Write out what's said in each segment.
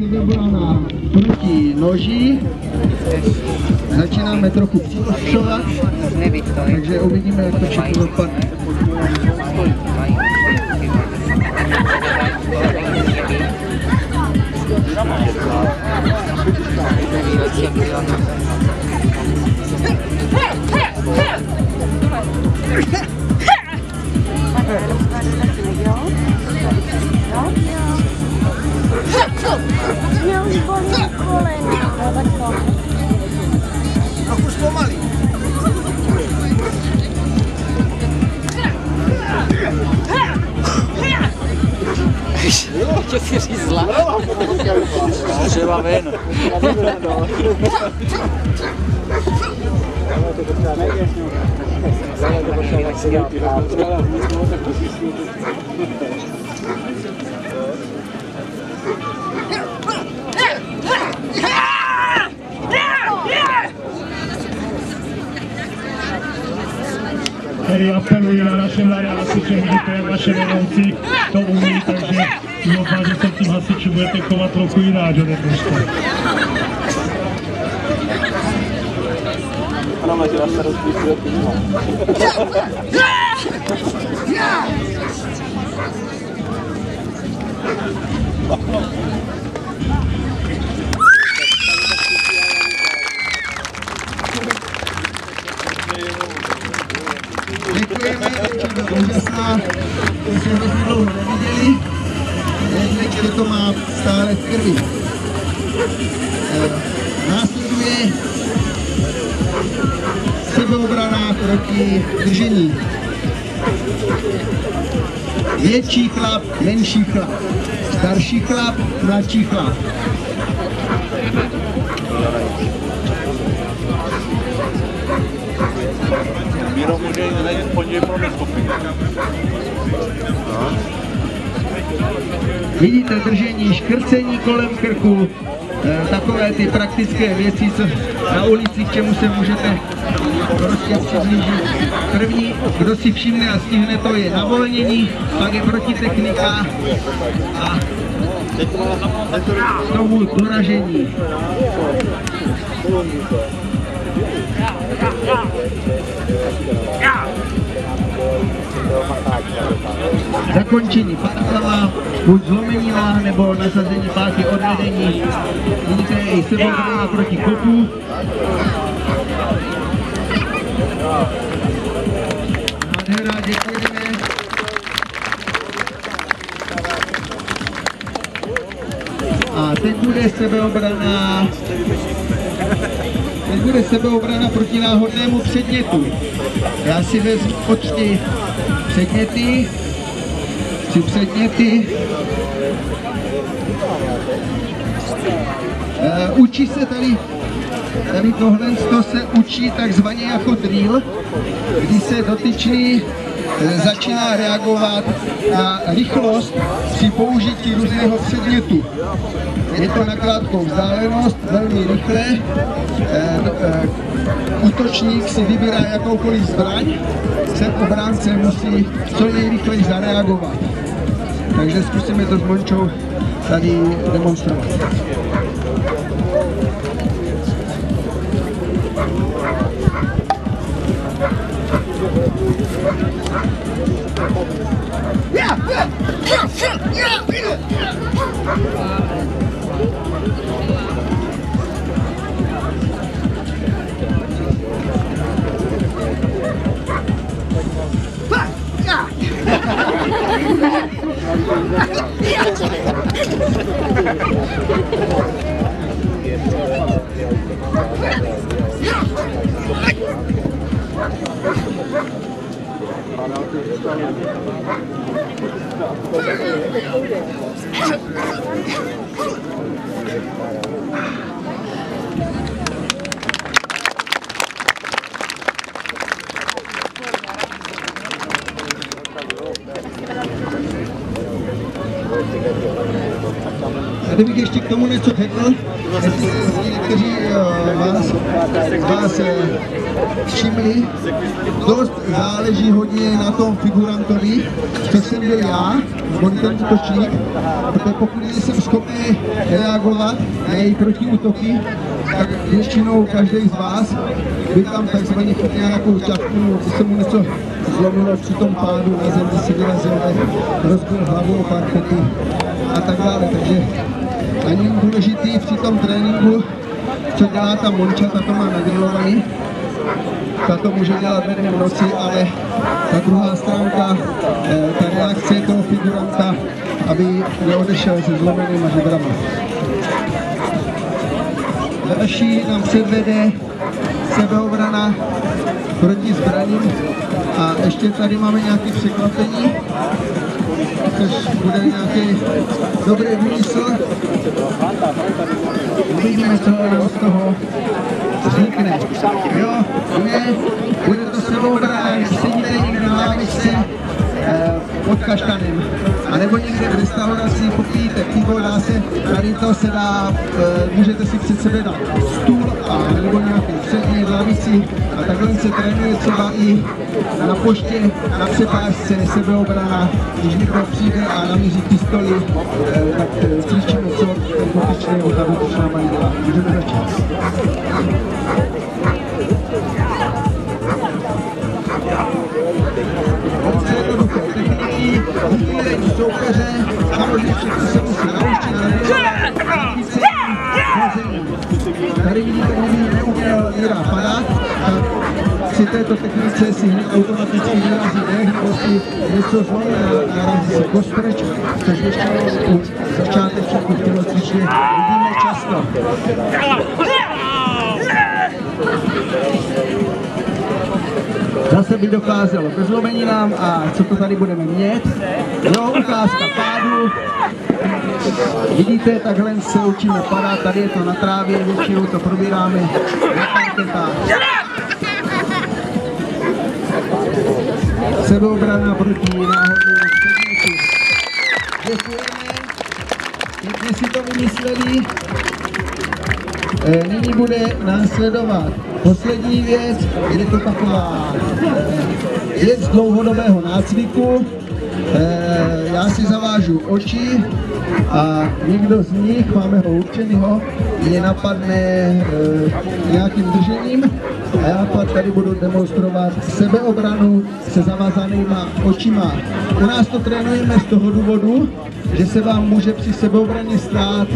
Brána proti noži, začínáme trochu přiostřovat, takže uvidíme, jak to všechno dopadne. Mě už bolí kolena, takto. Trochu zpomalí. Tě si řízla. Třeba ven. Který apelují na naše mladé hasiče, vidíte, jak naše vedoucí to umí, takže doufám, že se tím hasiči budete chovat trochu jinak ode dneška. Ano, máte na starostí světů. Děkujeme, to bylo úžasná, to jsme hrozně dlouho neviděli, že to má stále v krvi. Následuje sebeobrana proti držení. Větší chlap, menší chlap, starší chlap, mladší chlap. Míro může najít pondělí pro neskupiny. Vidíte držení, škrcení kolem krku, takové ty praktické věci, co na ulici, k čemu se můžete prostě přiblížit. První, kdo si všimne a stihne, to je navolnění, pak je protitechnika a znovu doražení. Zakončení parklava, buď zlomenina nebo nasazení páky odvedení. Vidíte i sebeobrana proti kopu. Nádhera, děkujeme. A teď bude sebeobrana proti náhodnému předmětu. Já si vezmu počty předměty, 3 předměty. Učí se tady tohle se učí takzvaně jako drill, kdy se dotyčný začíná reagovat na rychlost při použití různého předmětu. Je to na krátkou vzdálenost, velmi rychle. Útočník si vybírá jakoukoliv zbraň, obránce musí co nejrychleji zareagovat. Takže zkusíme to s Mončou tady demonstrovat. A kdybych ještě k tomu něco řekl, někteří vás všimli, dost záleží hodně na tom figurantovi, co jsem byl já. zvolí ten útočník, protože pokud jsem schopný reagovat na její protiútoky, tak většinou každý z vás by tam takzvaně chytl nějakou ťavku, by se mu něco zlomilo při tom pádu na zemi, si vyrazil, rozbil hlavu o parkety a tak dále. Takže není důležitý při tom tréninku, co dělá ta Monča, ta to má nagrilovaný. Ta to může dělat během v noci, ale ta druhá stránka, ta reakce toho figuranta, aby neodešel se zlomenýma žebrama. Další nám předvede sebeobrana proti zbraním a ještě tady máme nějaké překvapení, což bude nějaký dobrý výmysl. Uvidíme, co nám z toho vznikne. Jo, bude to sebeobrana, když sedíte někde na lavičce pod kaštanem, anebo někde v restauraci popíjíte pivo, dá se, tady to se dá, můžete si před sebe dát stůl a nebo nějakou přední lavici a takhle se trénuje třeba i na poště, na přepážce, sebeobrana, když někdo přijde a namíří pistoli, tak cvičíme, co ten dotyčný nebo ta dotyčná mají dělat. Můžeme začít. Vybírání soupeře, samozřejmě všechno se musí naučit, tady vidíte, kdyby neuměl Míra padat, tak při této technice si hned automaticky vyrazí dech, nebo si něco zvolí a narazí se kostreč, což ještě u začátečníků v tělocvičně vidíme často. Zase by docházelo ke zlomeninám a co to tady budeme mít. Jo, ukázka pádu. Vidíte, takhle se učíme padat, tady je to na trávě, většinou to probíráme na parketách. Sebeobrana proti náhodnému předmětu. Děkujeme, pěkně si to vymysleli. Nyní bude následovat poslední věc, je to taková věc dlouhodobého nácviku. Já si zavážu oči a někdo z nich, máme ho určenýho, je napadne nějakým držením a já pak tady budu demonstrovat sebeobranu se zavázanýma očima. U nás to trénujeme z toho důvodu, že se vám může při sebeobraně stát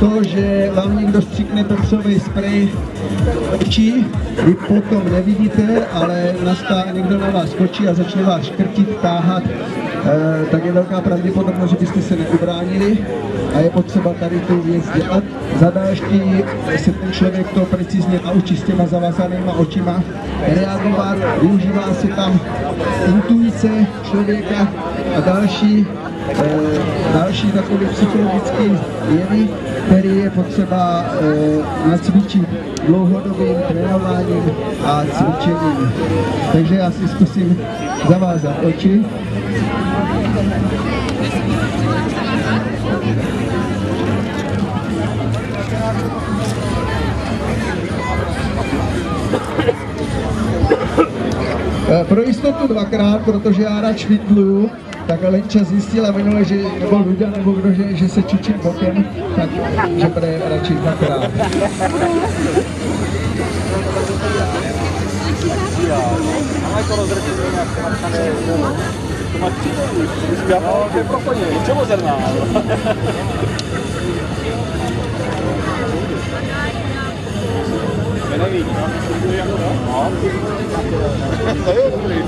to, že vám někdo stříkne pepřový sprej očí, vy potom nevidíte, ale někdo na vás skočí a začne vás škrtit, táhat, tak je velká pravděpodobnost, že byste se neubránili a je potřeba tady tu věc dělat. Za další se ten člověk to precizně naučí s těma zavázanýma očima reagovat, využívá se tam intuice člověka a další takové psychologické jevy, který je potřeba nacvičit dlouhodobým trénováním a cvičením. Takže já si zkusím zavázat oči. Pro jistotu dvakrát, protože já rád švitluju, tak Lenča zjistila minule, že nebo Luďa, nebo kdo, že se čučím bokem, takže bude radši dvakrát. Ale to rozřešit nějak to máš to je pro koně, čemozerná. Neví, no? To je dobrý.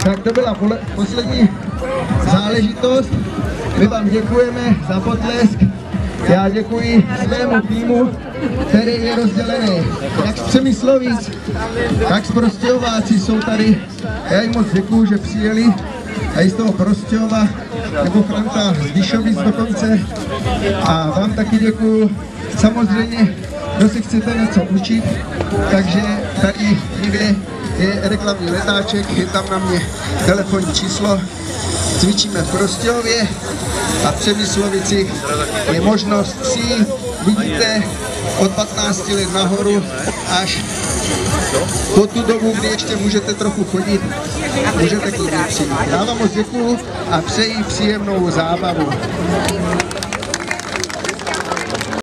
Tak to byla poslední záležitost. My vám děkujeme za potlesk. Já děkuji svému týmu, který je rozdělený jak z Přemyslovic, tak z Prostějováci jsou tady. Já jim moc děkuju, že přijeli. A i z toho Prostějova, nebo Franta z Díšovic dokonce. A vám taky děkuju. Samozřejmě, kdo si chcete něco učit, takže tady někde je reklamní letáček, je tam na mě telefonní číslo. Cvičíme v Prostějově a v Přemyslovicích je možnost přijít, vidíte, od 15 let nahoru až po tu dobu, kdy ještě můžete trochu chodit, můžete klidně přijít. Já vám moc děkuju a přeji příjemnou zábavu.